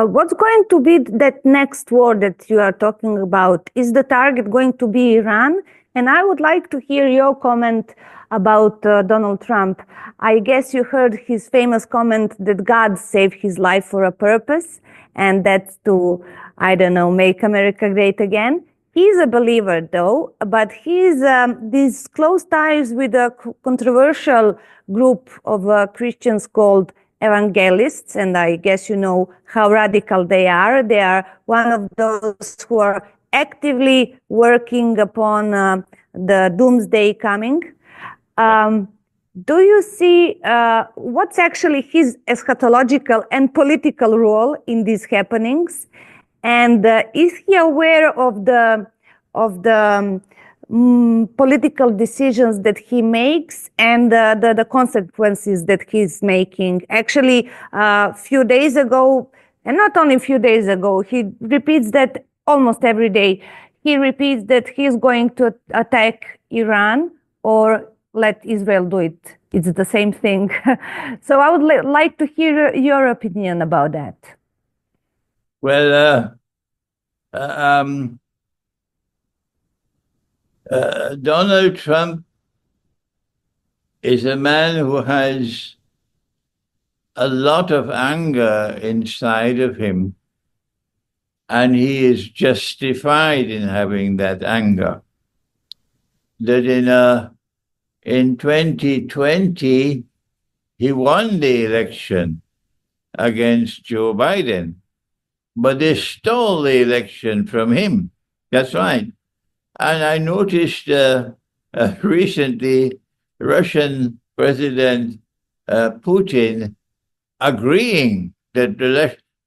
What's going to be that next war that you are talking about? Is the target going to be Iran? And I would like to hear your comment about Donald Trump. I guess you heard his famous comment that God saved his life for a purpose, and that's to, I don't know, make America great again. He's a believer, though, but he's these close ties with a controversial group of Christians called evangelists, and I guess you know how radical they are. They are one of those who are actively working upon the doomsday coming. Do you see what's actually his eschatological and political role in these happenings? And is he aware of the political decisions that he makes and the consequences that he's making? Actually, a few days ago, and not only a few days ago, he repeats that almost every day. He repeats that he's going to attack Iran or let Israel do it. It's the same thing. So I would like to hear your opinion about that. Well, Donald Trump is a man who has a lot of anger inside of him, and he is justified in having that anger. That in 2020, he won the election against Joe Biden, but they stole the election from him. That's right. And I noticed recently Russian President Putin agreeing that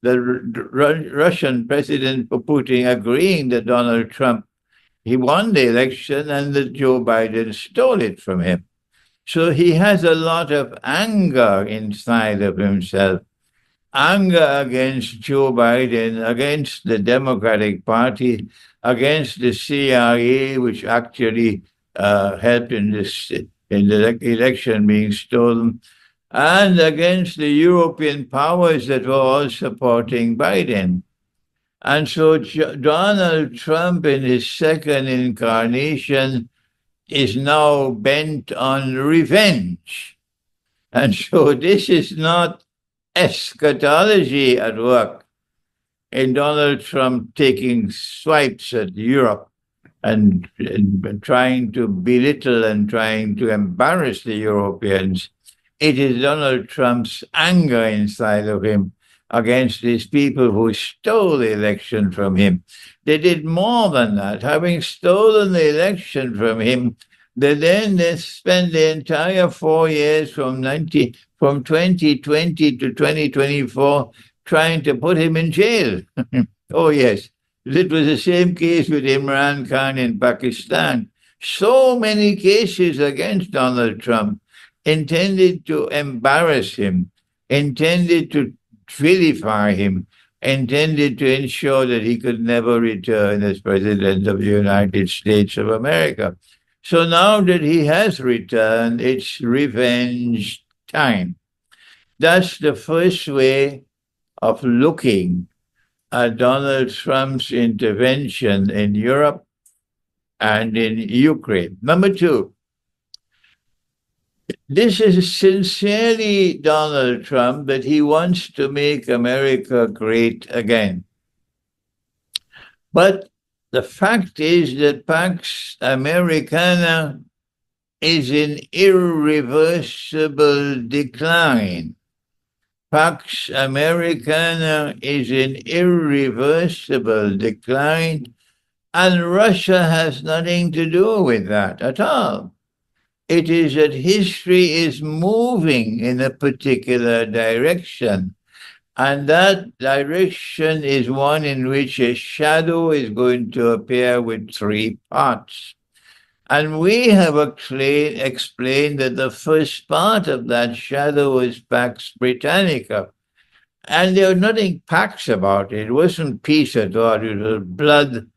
Russian President Putin agreeing that Donald Trump, he won the election and that Joe Biden stole it from him. So he has a lot of anger inside of himself. Anger against Joe Biden, against the Democratic Party, against the CIA, which actually helped in the election being stolen, and against the European powers that were all supporting Biden. And so Donald Trump, in his second incarnation, is now bent on revenge. And so this is not eschatology at work in Donald Trump taking swipes at Europe and trying to belittle and trying to embarrass the Europeans. It is Donald Trump's anger inside of him against these people who stole the election from him. They did more than that. Having stolen the election from him, they spent the entire 4 years from 2020 to 2024 trying to put him in jail. Oh, yes. It was the same case with Imran Khan in Pakistan. So many cases against Donald Trump intended to embarrass him, intended to vilify him, intended to ensure that he could never return as President of the United States of America. So now that he has returned, it's revenge time. That's the first way of looking at Donald Trump's intervention in Europe and in Ukraine. Number two, this is sincerely Donald Trump that he wants to make America great again. But the fact is that Pax Americana is in irreversible decline. Pax Americana is in irreversible decline, and Russia has nothing to do with that at all. It is that history is moving in a particular direction, and that direction is one in which a shadow is going to appear with three parts. And we have explained that the first part of that shadow is Pax Britannica. And there was nothing Pax about it. It wasn't peace at all. It was blood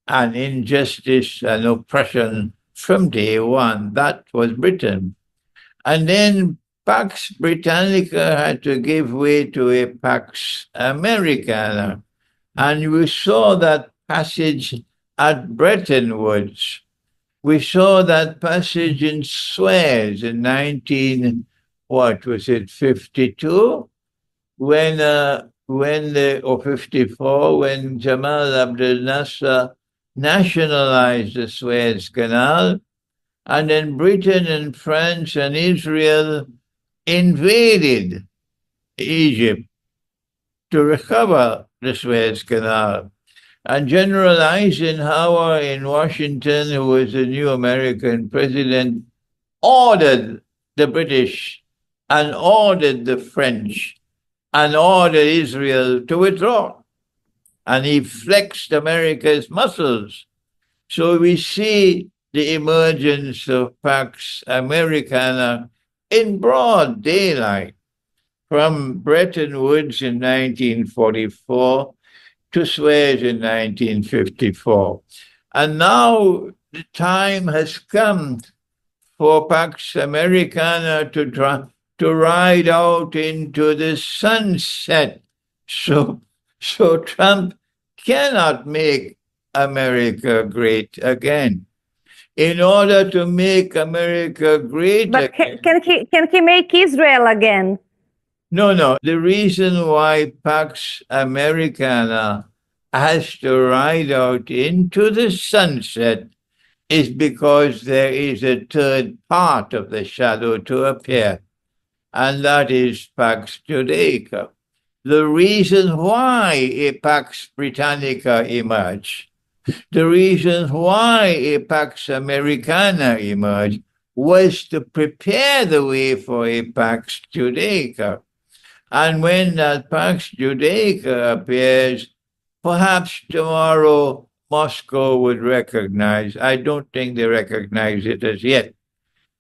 and injustice and oppression from day one. That was Britain. And then Pax Britannica had to give way to a Pax Americana. And we saw that passage at Bretton Woods. We saw that passage in Suez in 52, or 54, when Jamal Abdel Nasser nationalized the Suez Canal, and then Britain and France and Israel invaded Egypt to recover the Suez Canal. And General Eisenhower in Washington, who was the new American president, ordered the British and ordered the French and ordered Israel to withdraw. And he flexed America's muscles. So we see the emergence of Pax Americana in broad daylight, from Bretton Woods in 1944 to Suez in 1954. And now the time has come for Pax Americana to ride out into the sunset. So Trump cannot make America great again. In order to make America great again... Can he make Israel again? No. The reason why Pax Americana has to ride out into the sunset is because there is a third part of the shadow to appear, and that is Pax Judaica. The reason why a Pax Britannica emerged, the reason why a Pax Americana emerged, was to prepare the way for a Pax Judaica. And when that Pax Judaica appears, perhaps tomorrow Moscow would recognize. I don't think they recognize it as yet,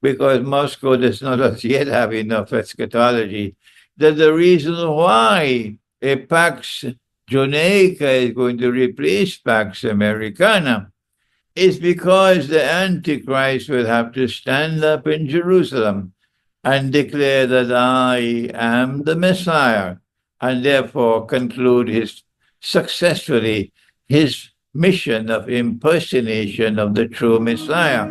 because Moscow does not as yet have enough eschatology, that the reason why a Pax Judaica is going to replace Pax Americana is because the Antichrist will have to stand up in Jerusalem and declare that I am the Messiah, and therefore conclude successfully his mission of impersonation of the true Messiah.